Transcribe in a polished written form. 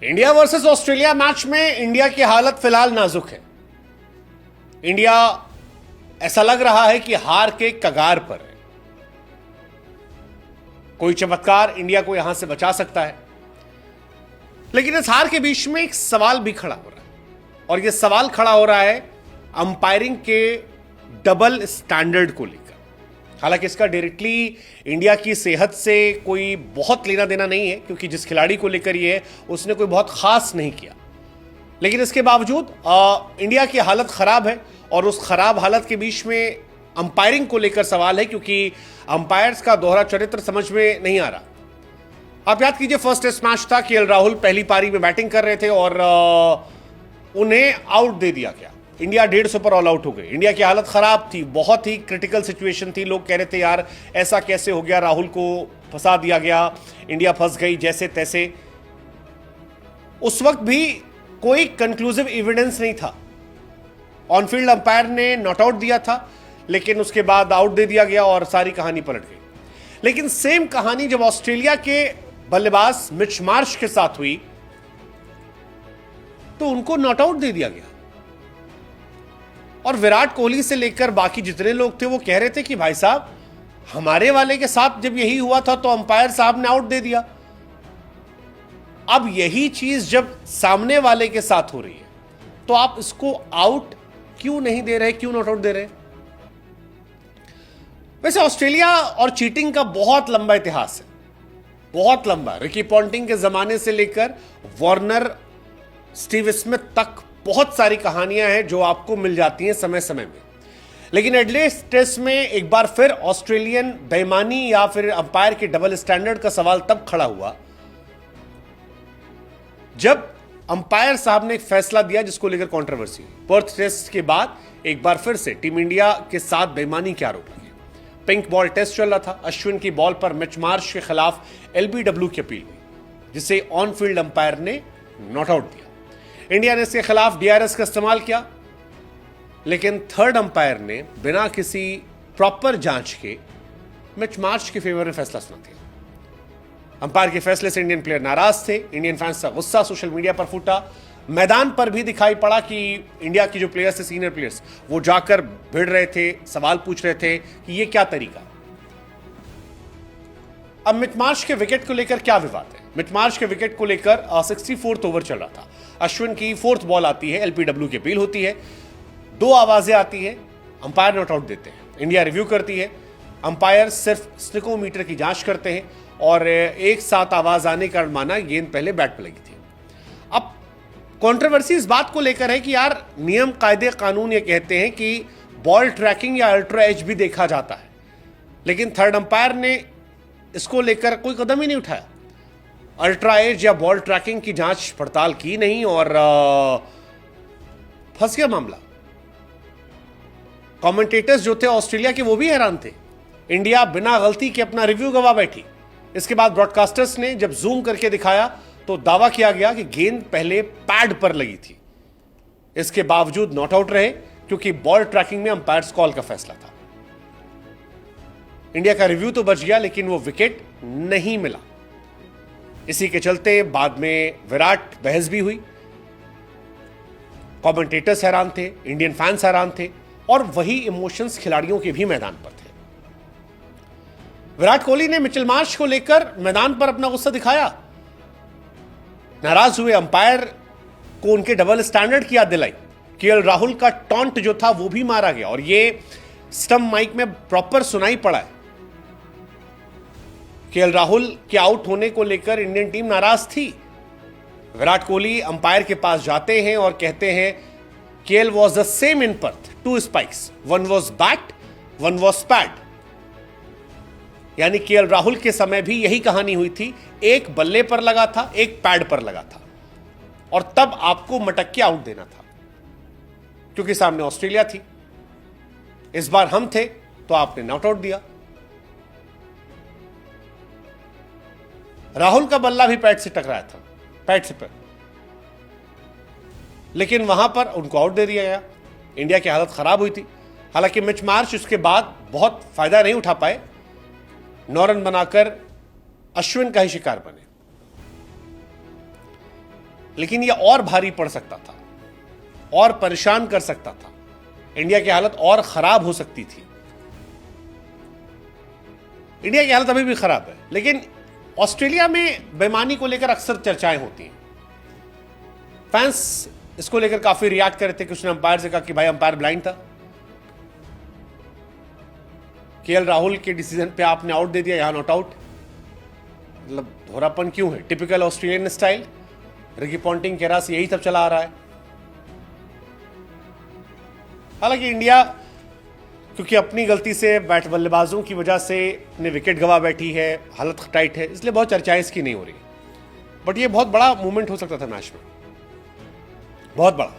India versus Australia match में India की हालत फिलहाल नाजुक है। इंडिया ऐसा लग रहा है कि हार के कगार पर है। कोई चमत्कार इंडिया को यहां से बचा सकता है, लेकिन इस हार के बीच में एक सवाल भी खड़ा हो रहा है, और यह सवाल खड़ा हो रहा है अंपायरिंग के डबल स्टैंडर्ड को लेकर। हालांकि इसका डायरेक्टली इंडिया की सेहत से कोई बहुत लेना देना नहीं है, क्योंकि जिस खिलाड़ी को लेकर ये है उसने कोई बहुत खास नहीं किया, लेकिन इसके बावजूद इंडिया की हालत खराब है। और उस खराब हालत के बीच में अंपायरिंग को लेकर सवाल है, क्योंकि अंपायर्स का दोहरा चरित्र समझ में नहीं आ रहा। आप याद कीजिए, फर्स्ट टेस्ट मैच था, केएल राहुल पहली पारी में बैटिंग कर रहे थे और उन्हें आउट दे दिया गया। इंडिया 150 पर ऑल आउट हो गई। इंडिया की हालत खराब थी, बहुत ही क्रिटिकल सिचुएशन थी। लोग कह रहे थे यार ऐसा कैसे हो गया, राहुल को फंसा दिया गया, इंडिया फंस गई जैसे तैसे। उस वक्त भी कोई कंक्लूसिव एविडेंस नहीं था। ऑन फील्ड अंपायर ने नॉट आउट दिया था, लेकिन उसके बाद आउट दे दिया गया और सारी कहानी पलट गई। लेकिन सेम कहानी जब ऑस्ट्रेलिया के बल्लेबाज मिच मार्श के साथ हुई तो उनको नॉट आउट दे दिया गया। और विराट कोहली से लेकर बाकी जितने लोग थे वो कह रहे थे कि भाई साहब, हमारे वाले के साथ जब यही हुआ था तो अंपायर साहब ने आउट दे दिया। अब यही चीज जब सामने वाले के साथ हो रही है तो आप इसको आउट क्यों नहीं दे रहे, क्यों नॉट आउट दे रहे? वैसे ऑस्ट्रेलिया और चीटिंग का बहुत लंबा इतिहास है, बहुत लंबा। रिकी पॉन्टिंग के जमाने से लेकर वार्नर, स्टीव स्मिथ तक बहुत सारी कहानियां हैं जो आपको मिल जाती हैं समय समय में। लेकिन एडिलेड टेस्ट में एक बार फिर ऑस्ट्रेलियन बेईमानी या फिर अंपायर के डबल स्टैंडर्ड का सवाल तब खड़ा हुआ जब अंपायर साहब ने एक फैसला दिया जिसको लेकर कंट्रोवर्सी हुई। पर्थ टेस्ट के बाद एक बार फिर से टीम इंडिया के साथ बेईमानी के आरोप लगे। पिंक बॉल टेस्ट चल रहा था, अश्विन की बॉल पर मिच मार्श के खिलाफ एलबीडब्ल्यू की अपील हुई, जिसे ऑन फील्ड अंपायर ने नॉट आउट दिया। इंडिया ने इसके खिलाफ डीआरएस का इस्तेमाल किया, लेकिन थर्ड अंपायर ने बिना किसी प्रॉपर जांच के मिच मार्श के फेवर में फैसला सुना दिया। अंपायर के फैसले से इंडियन प्लेयर नाराज थे, इंडियन फैंस का गुस्सा सोशल मीडिया पर फूटा। मैदान पर भी दिखाई पड़ा कि इंडिया की जो प्लेयर्स थे, सीनियर प्लेयर्स, वो जाकर भिड़ रहे थे, सवाल पूछ रहे थे कि ये क्या तरीका। अब मिच मार्श के विकेट को लेकर क्या विवाद है? मिच मार्श के विकेट को लेकर 64th ओवर चल रहा था, अश्विन की 4th बॉल आती है, एलपीडब्ल्यू की अपील होती है, 2 आवाजें आती हैं, अंपायर नॉट आउट देते हैं। इंडिया रिव्यू करती है, अंपायर सिर्फ स्टिकोमीटर की जांच करते हैं और एक साथ आवाज आने का माना गेंद पहले बैट पर लगी थी। अब कंट्रोवर्सी इस बात को लेकर है कि यार नियम, कायदे, कानून ये कहते हैं कि बॉल ट्रैकिंग या अल्ट्रा एज भी देखा जाता है, लेकिन थर्ड अंपायर ने इसको लेकर कोई कदम ही नहीं उठाया। अल्ट्रा एज या बॉल ट्रैकिंग की जांच पड़ताल की नहीं और फंस गया मामला। कमेंटेटर्स जो थे ऑस्ट्रेलिया के वो भी हैरान थे। इंडिया बिना गलती के अपना रिव्यू गवा बैठी। इसके बाद ब्रॉडकास्टर्स ने जब जूम करके दिखाया तो दावा किया गया कि गेंद पहले पैड पर लगी थी। इसके बावजूद नॉट आउट रहे, क्योंकि बॉल ट्रैकिंग में अंपायर्स कॉल का फैसला था। इंडिया का रिव्यू तो बच गया, लेकिन वो विकेट नहीं मिला। इसी के चलते बाद में विराट बहस भी हुई। कमेंटेटर्स हैरान थे, इंडियन फैंस हैरान थे, और वही इमोशंस खिलाड़ियों के भी मैदान पर थे। विराट कोहली ने मिचेल मार्श को लेकर मैदान पर अपना गुस्सा दिखाया, नाराज हुए, अंपायर को उनके डबल स्टैंडर्ड की याद दिलाई। केएल राहुल का टॉन्ट जो था वो भी मारा गया, और ये स्टंप माइक में प्रॉपर सुनाई पड़ा है। केएल राहुल के आउट होने को लेकर इंडियन टीम नाराज थी। विराट कोहली अंपायर के पास जाते हैं और कहते हैं KL was the same in Perth, 2 spikes, 1 was bat, 1 was pad. यानी केएल राहुल के समय भी यही कहानी हुई थी, एक बल्ले पर लगा था, एक पैड पर लगा था, और तब आपको मटक के आउट देना था, क्योंकि सामने ऑस्ट्रेलिया थी। इस बार हम थे तो आपने नॉट आउट दिया। राहुल का बल्ला भी पैड से टकराया था, पैड से पैड, लेकिन वहां पर उनको आउट दे दिया गया। इंडिया की हालत खराब हुई थी। हालांकि मिच मार्श उसके बाद बहुत फायदा नहीं उठा पाए, 9 रन बनाकर अश्विन का ही शिकार बने। लेकिन यह और भारी पड़ सकता था, और परेशान कर सकता था, इंडिया की हालत और खराब हो सकती थी। इंडिया की हालत अभी भी खराब है, लेकिन ऑस्ट्रेलिया में बेईमानी को लेकर अक्सर चर्चाएं होती हैं। फैंस इसको लेकर काफी रिएक्ट कर रहे थे कि उसने अंपायर से कहा कि भाई अंपायर ब्लाइंड था, केएल राहुल के डिसीजन पे आपने आउट दे दिया, यहां नॉट आउट। मतलब धोरापन क्यों है? Typical Australian style. Ricky Ponting के रास यही सब चला आ रहा है। हालांकि इंडिया क्योंकि अपनी गलती से बैट बल्लेबाजों की वजह से ने विकेट गवा बैठी है, हालत टाइट है, इसलिए बहुत चर्चाएं इसकी नहीं हो रही। बट ये बहुत बड़ा मूवमेंट हो सकता था मैच में, बहुत बड़ा।